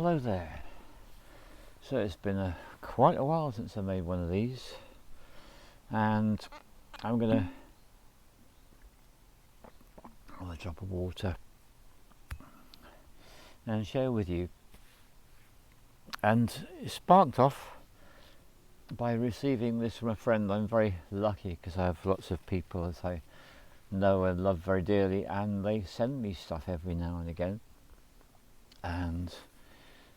Hello there. So it's been quite a while since I made one of these, and I'm gonna have a drop of water and share with you. And it sparked off by receiving this from a friend. I'm very lucky because I have lots of people that I know and love very dearly, and they send me stuff every now and again, and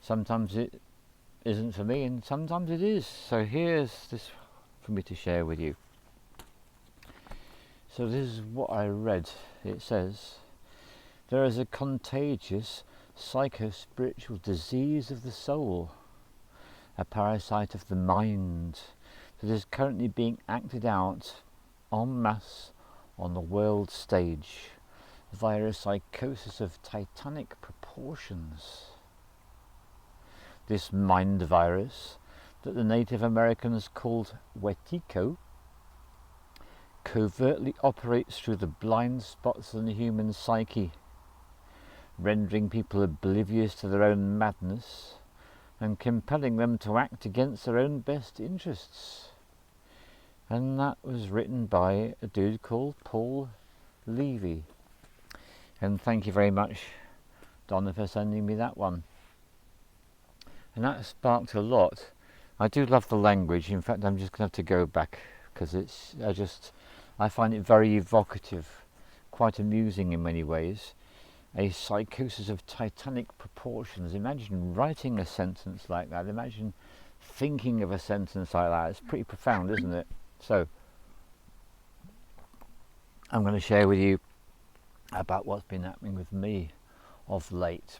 sometimes it isn't for me and sometimes it is. So here's this for me to share with you. So this is what I read. It says, there is a contagious psycho-spiritual disease of the soul, a parasite of the mind, that is currently being acted out en masse on the world stage via a psychosis of titanic proportions. This mind virus, that the Native Americans called Wetiko, covertly operates through the blind spots in the human psyche, rendering people oblivious to their own madness and compelling them to act against their own best interests. And that was written by a dude called Paul Levy. And thank you very much, Donna, for sending me that one. And that sparked a lot. I do love the language. In fact, I'm just going to have to go back because I find it very evocative, quite amusing in many ways. A psychosis of titanic proportions. Imagine writing a sentence like that. Imagine thinking of a sentence like that. It's pretty profound, isn't it? So, I'm going to share with you about what's been happening with me of late.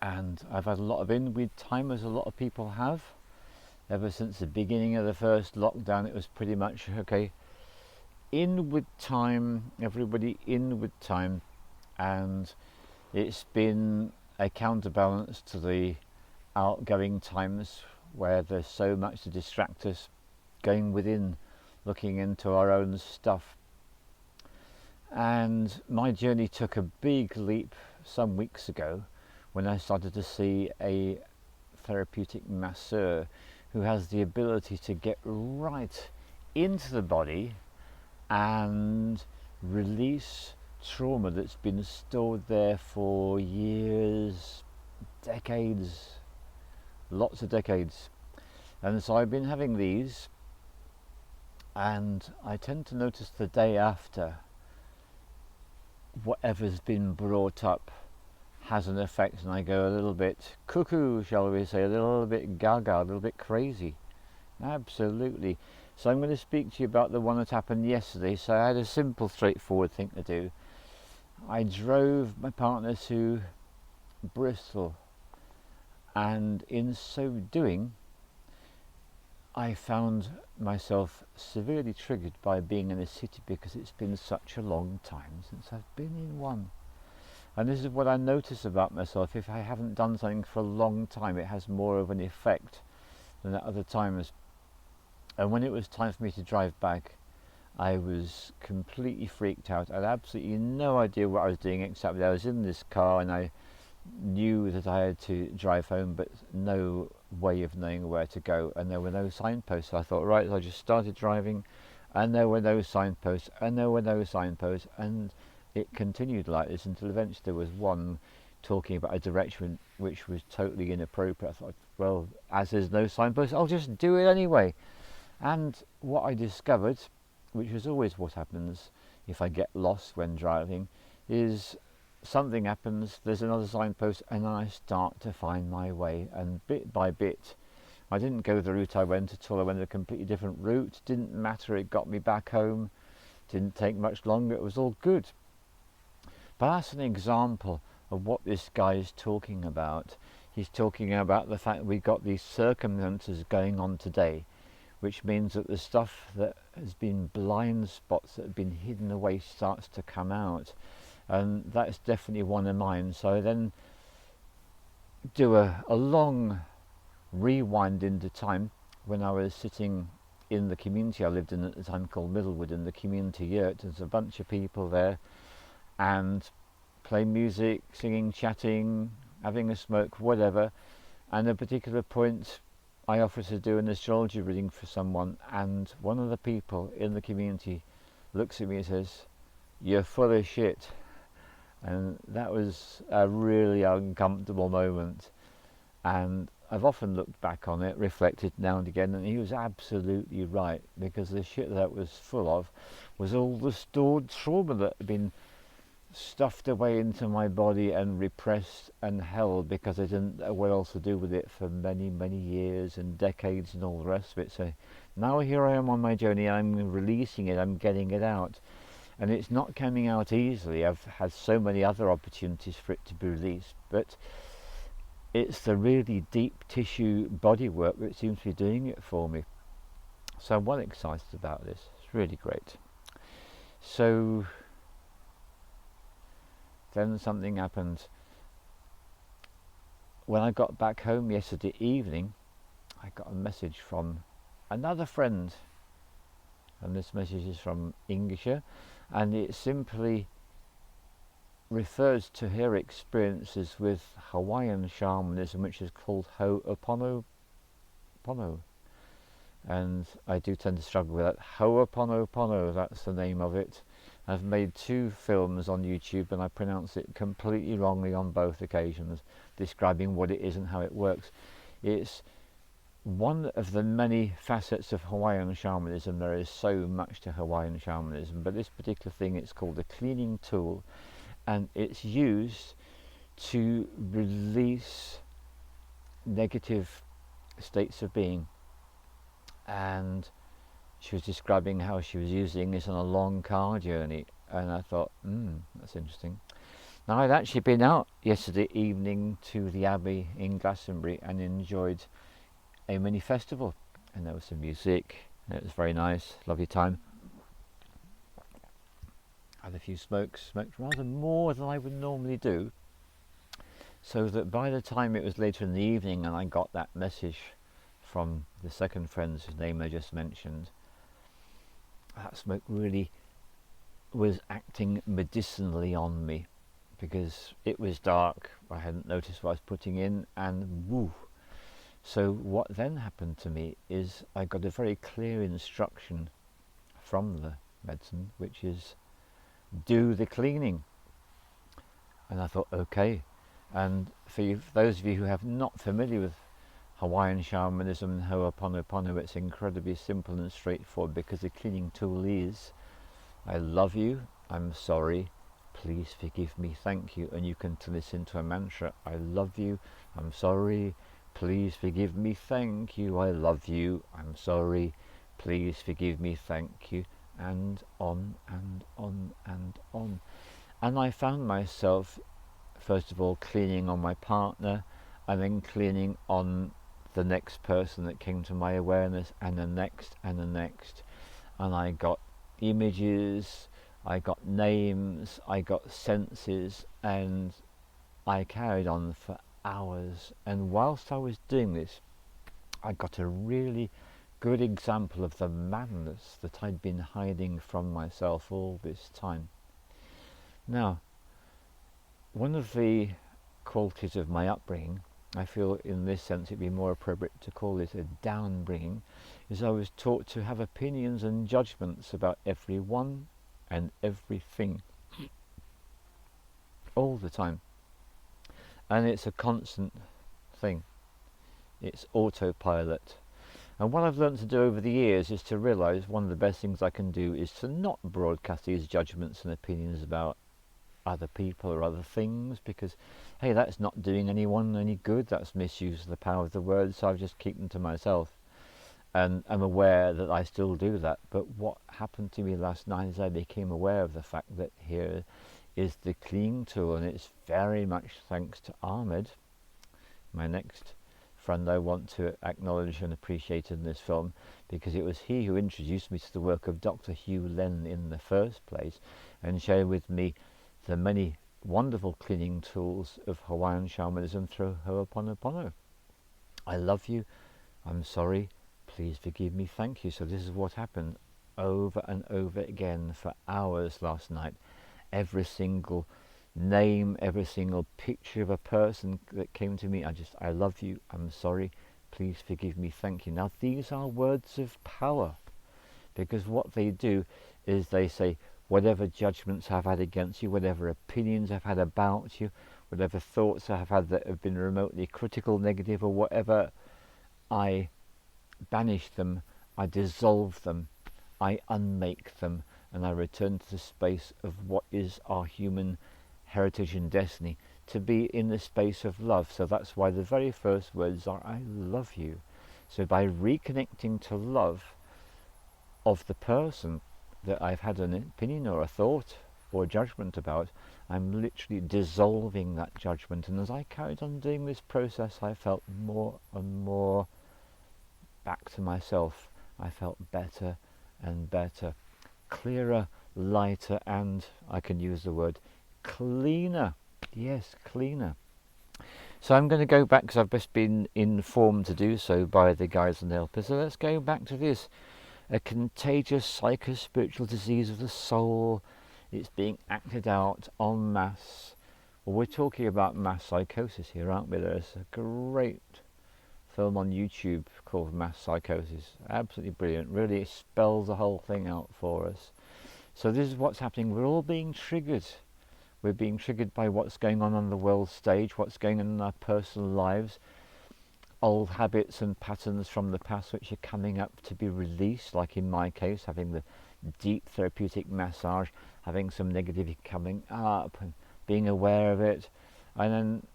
And I've had a lot of inward time, as a lot of people have. Ever since the beginning of the first lockdown, it was pretty much, okay, inward time, everybody inward time. And it's been a counterbalance to the outgoing times where there's so much to distract us, going within, looking into our own stuff. And my journey took a big leap some weeks ago when I started to see a therapeutic masseur who has the ability to get right into the body and release trauma that's been stored there for years, decades, lots of decades. And so I've been having these, and I tend to notice the day after whatever's been brought up has an effect, and I go a little bit cuckoo, shall we say, a little bit gaga, a little bit crazy. Absolutely. So I'm going to speak to you about the one that happened yesterday. So I had a simple, straightforward thing to do. I drove my partner to Bristol, and in so doing I found myself severely triggered by being in a city because it's been such a long time since I've been in one. And this is what I notice about myself. If I haven't done something for a long time, it has more of an effect than at other times. And when it was time for me to drive back, I was completely freaked out. I had absolutely no idea what I was doing, except that I was in this car and I knew that I had to drive home, but no way of knowing where to go, and there were no signposts. So I thought, right, so I just started driving, and there were no signposts, and there were no signposts, and it continued like this until eventually there was one talking about a direction which was totally inappropriate. I thought, well, as there's no signpost, I'll just do it anyway. And what I discovered, which is always what happens if I get lost when driving, is something happens, there's another signpost, and I start to find my way. And bit by bit, I didn't go the route I went at all. I went a completely different route. Didn't matter, it got me back home. Didn't take much longer, it was all good. But that's an example of what this guy is talking about. He's talking about the fact that we've got these circumstances going on today, which means that the stuff that has been blind spots that have been hidden away starts to come out. And that's definitely one of mine. So I then do a long rewind into time when I was sitting in the community I lived in at the time called Middlewood, in the community yurt. There's a bunch of people there and playing music, singing, chatting, having a smoke, whatever, and at a particular point I offer to do an astrology reading for someone, and one of the people in the community looks at me and says, "You're full of shit." And that was a really uncomfortable moment, and I've often looked back on it, reflected now and again, and he was absolutely right, because the shit that I was full of was all the stored trauma that had been stuffed away into my body and repressed and held because I didn't know what else to do with it for many years and decades and all the rest of it. So now here I am on my journey, I'm releasing it, I'm getting it out, and it's not coming out easily. I've had so many other opportunities for it to be released, but it's the really deep tissue body work that seems to be doing it for me. So I'm well excited about this. It's really great. So then something happened. When I got back home yesterday evening, I got a message from another friend, and this message is from Englisher, and it simply refers to her experiences with Hawaiian shamanism, which is called Ho'oponopono. And I do tend to struggle with that. Ho'oponopono, that's the name of it. I've made 2 films on YouTube and I pronounce it completely wrongly on both occasions, describing what it is and how it works. It's one of the many facets of Hawaiian shamanism. There is so much to Hawaiian shamanism, but this particular thing, it's called a cleaning tool, and it's used to release negative states of being. And she was describing how she was using this on a long car journey, and I thought, that's interesting. Now, I'd actually been out yesterday evening to the Abbey in Glastonbury and enjoyed a mini festival, and there was some music, and it was very nice, lovely time. Had a few smoked rather more than I would normally do, so that by the time it was later in the evening and I got that message from the second friend whose name I just mentioned, that smoke really was acting medicinally on me, because it was dark, I hadn't noticed what I was putting in, and woo. So what then happened to me is I got a very clear instruction from the medicine, which is do the cleaning. And I thought, okay. And for those of you who are not familiar with Hawaiian shamanism and Ho'oponopono, it's incredibly simple and straightforward, because the cleaning tool is, I love you, I'm sorry, please forgive me, thank you. And you can turn this into a mantra. I love you, I'm sorry, please forgive me, thank you. I love you, I'm sorry, please forgive me, thank you. And on and on and on. And I found myself, first of all, cleaning on my partner, and then cleaning on the next person that came to my awareness, and the next and the next. And I got images, I got names, I got senses, and I carried on for hours. And whilst I was doing this, I got a really good example of the madness that I'd been hiding from myself all this time. Now, one of the qualities of my upbringing, I feel in this sense it'd be more appropriate to call it a downbringing, is I was taught to have opinions and judgments about everyone and everything all the time. And it's a constant thing. It's autopilot. And what I've learned to do over the years is to realise one of the best things I can do is to not broadcast these judgments and opinions about other people or other things, because hey, that's not doing anyone any good, that's misuse of the power of the word. So I just keep them to myself, and I'm aware that I still do that. But what happened to me last night is I became aware of the fact that here is the cleaning tool, and it's very much thanks to Ahmed, my next friend I want to acknowledge and appreciate in this film, because it was he who introduced me to the work of Dr. Hugh Len in the first place, and shared with me the many wonderful cleaning tools of Hawaiian shamanism through Ho'oponopono. I love you, I'm sorry, please forgive me, thank you. So this is what happened over and over again for hours last night. Every single name, every single picture of a person that came to me. I love you, I'm sorry, please forgive me, thank you. Now these are words of power, because what they do is they say, whatever judgments I've had against you, whatever opinions I've had about you, whatever thoughts I've had that have been remotely critical, negative, or whatever, I banish them, I dissolve them, I unmake them, and I return to the space of what is our human heritage and destiny, to be in the space of love. So that's why the very first words are, I love you. So by reconnecting to love of the person that I've had an opinion or a thought or a judgment about, I'm literally dissolving that judgment. And as I carried on doing this process, I felt more and more back to myself. I felt better and better, clearer, lighter, and I can use the word cleaner. Yes, cleaner. So I'm going to go back, because I've just been informed to do so by the guides and helpers. So let's go back to this. A contagious psycho-spiritual disease of the soul. It's being acted out en masse. Well, we're talking about mass-psychosis here, aren't we? There's a great film on YouTube called Mass-Psychosis. Absolutely brilliant. Really spells the whole thing out for us. So this is what's happening. We're all being triggered. We're being triggered by what's going on the world stage, what's going on in our personal lives, old habits and patterns from the past which are coming up to be released, like in my case, having the deep therapeutic massage, having some negativity coming up and being aware of it. And then,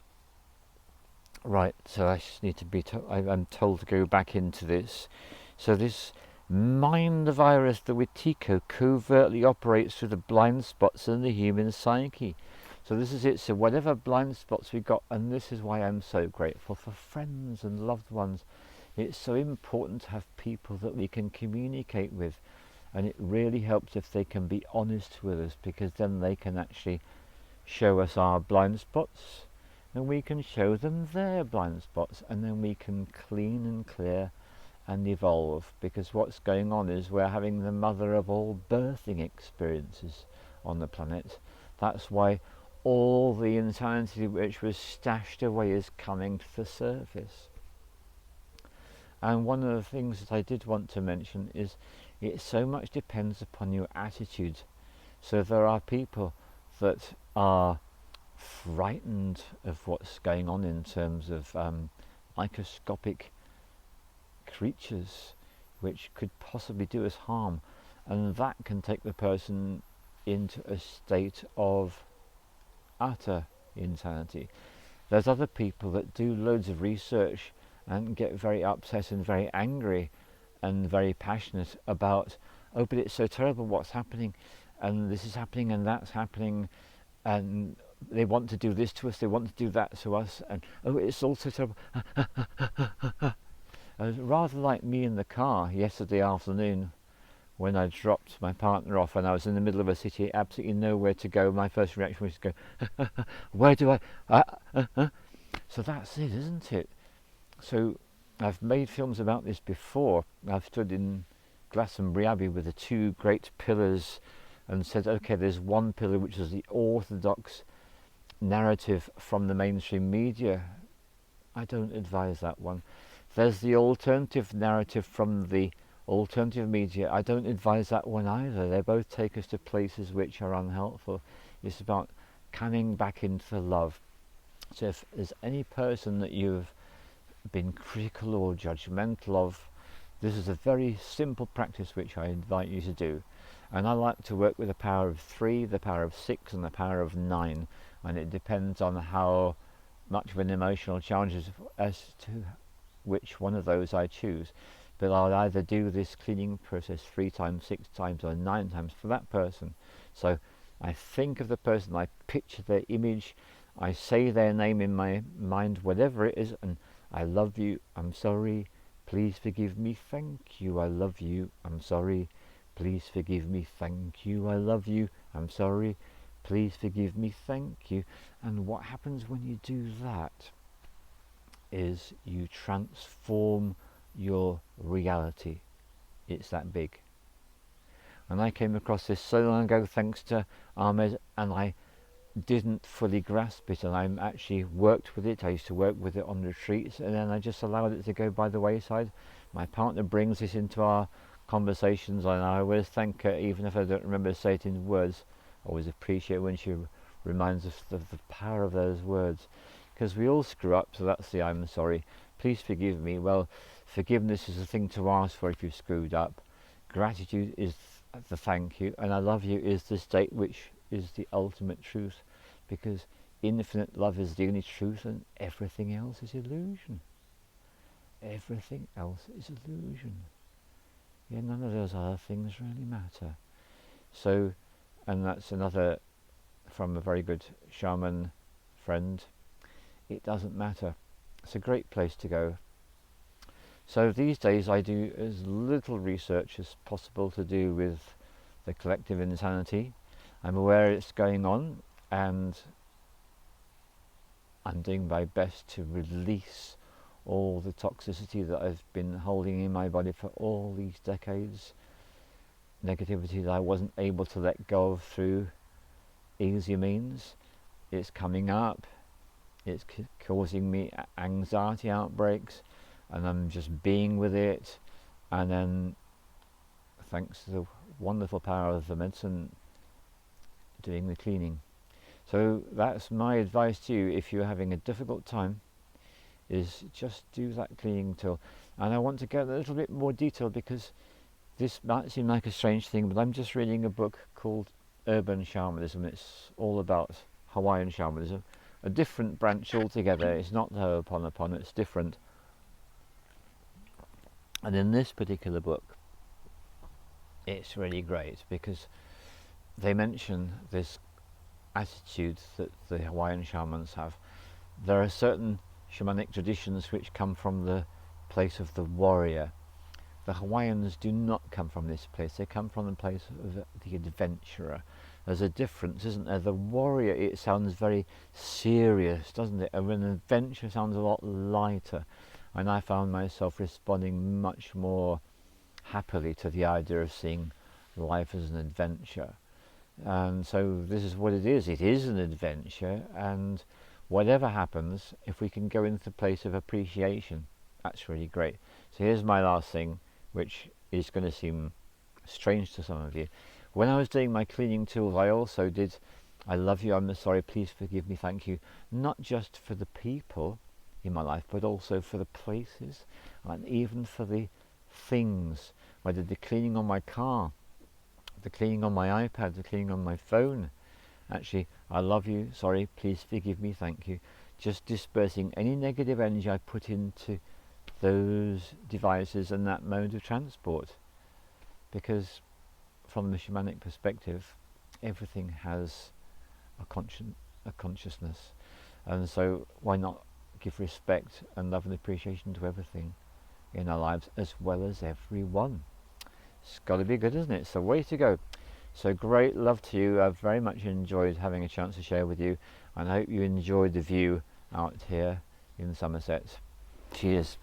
right, so I just need to be I'm told to go back into this. So this mind virus, the Wetiko, covertly operates through the blind spots in the human psyche. So this is it. So whatever blind spots we got, and this is why I'm so grateful for friends and loved ones. It's so important to have people that we can communicate with, and it really helps if they can be honest with us, because then they can actually show us our blind spots, and we can show them their blind spots, and then we can clean and clear and evolve. Because what's going on is we're having the mother of all birthing experiences on the planet. That's why all the insanity which was stashed away is coming to the surface. And one of the things that I did want to mention is it so much depends upon your attitude. So there are people that are frightened of what's going on in terms of microscopic creatures which could possibly do us harm, and that can take the person into a state of utter insanity. There's other people that do loads of research and get very upset and very angry and very passionate about, oh, but it's so terrible what's happening, and this is happening and that's happening, and they want to do this to us, they want to do that to us, and oh, it's all so terrible. Rather like me in the car yesterday afternoon when I dropped my partner off and I was in the middle of a city, absolutely nowhere to go. My first reaction was to go, where do I... So that's it, isn't it? So I've made films about this before. I've stood in Glastonbury Abbey with the two great pillars and said, okay, there's one pillar which is the orthodox narrative from the mainstream media. I don't advise that one. There's the alternative narrative from the alternative media. I don't advise that one either. They both take us to places which are unhelpful. It's about coming back into love. So if there's any person that you've been critical or judgmental of, this is a very simple practice which I invite you to do. And I like to work with the power of 3, the power of 6 and the power of 9, and it depends on how much of an emotional challenge as to which one of those I choose. But I'll either do this cleaning process 3 times, 6 times or 9 times for that person. So I think of the person, I picture their image, I say their name in my mind, whatever it is, and I love you, I'm sorry, please forgive me, thank you, I love you, I'm sorry, please forgive me, thank you, I love you, I'm sorry, please forgive me, thank you. And what happens when you do that is you transform your reality. It's that big. And I came across this so long ago thanks to Ahmed, and I didn't fully grasp it, and I actually worked with it. I used to work with it on retreats, and then I just allowed it to go by the wayside. My partner brings this into our conversations, and I always thank her, even if I don't remember to say it in words. I always appreciate when she reminds us of the power of those words, because we all screw up. So that's the "I'm sorry, please forgive me." Well, forgiveness is a thing to ask for if you've screwed up. Gratitude is the thank you, and I love you is the state which is the ultimate truth, because infinite love is the only truth, and everything else is illusion. Everything else is illusion. Yeah, none of those other things really matter. So, and that's another from a very good shaman friend. It doesn't matter. It's a great place to go. So these days I do as little research as possible to do with the collective insanity. I'm aware it's going on, and I'm doing my best to release all the toxicity that I've been holding in my body for all these decades, negativity that I wasn't able to let go of through easy means. It's coming up, it's causing me anxiety outbreaks, and I'm just being with it, and then thanks to the wonderful power of the medicine, doing the cleaning. So that's my advice to you if you're having a difficult time, is just do that cleaning tool. And I want to get a little bit more detailed, because this might seem like a strange thing, but I'm just reading a book called Urban Shamanism. It's all about Hawaiian shamanism, a different branch altogether. It's not the Ho'oponopono, it's different. And in this particular book, it's really great, because they mention this attitude that the Hawaiian shamans have. There are certain shamanic traditions which come from the place of the warrior. The Hawaiians do not come from this place. They come from the place of the adventurer. There's a difference, isn't there? The warrior, it sounds very serious, doesn't it? And an adventure sounds a lot lighter. And I found myself responding much more happily to the idea of seeing life as an adventure. And so this is what it is. It is an adventure, and whatever happens, if we can go into the place of appreciation, that's really great. So here's my last thing, which is going to seem strange to some of you. When I was doing my cleaning tools, I also did "I love you, I'm sorry, please forgive me, thank you," not just for the people in my life, but also for the places, and even for the things. I did the cleaning on my car, the cleaning on my iPad, the cleaning on my phone. Actually, "I love you, sorry, please forgive me, thank you." Just dispersing any negative energy I put into those devices and that mode of transport. Because from the shamanic perspective, everything has a consciousness. And so why not give respect and love and appreciation to everything in our lives, as well as everyone? It's got to be good, isn't it? It's the way to go. So great love to you. I've very much enjoyed having a chance to share with you, and I hope you enjoyed the view out here in Somerset. Cheers.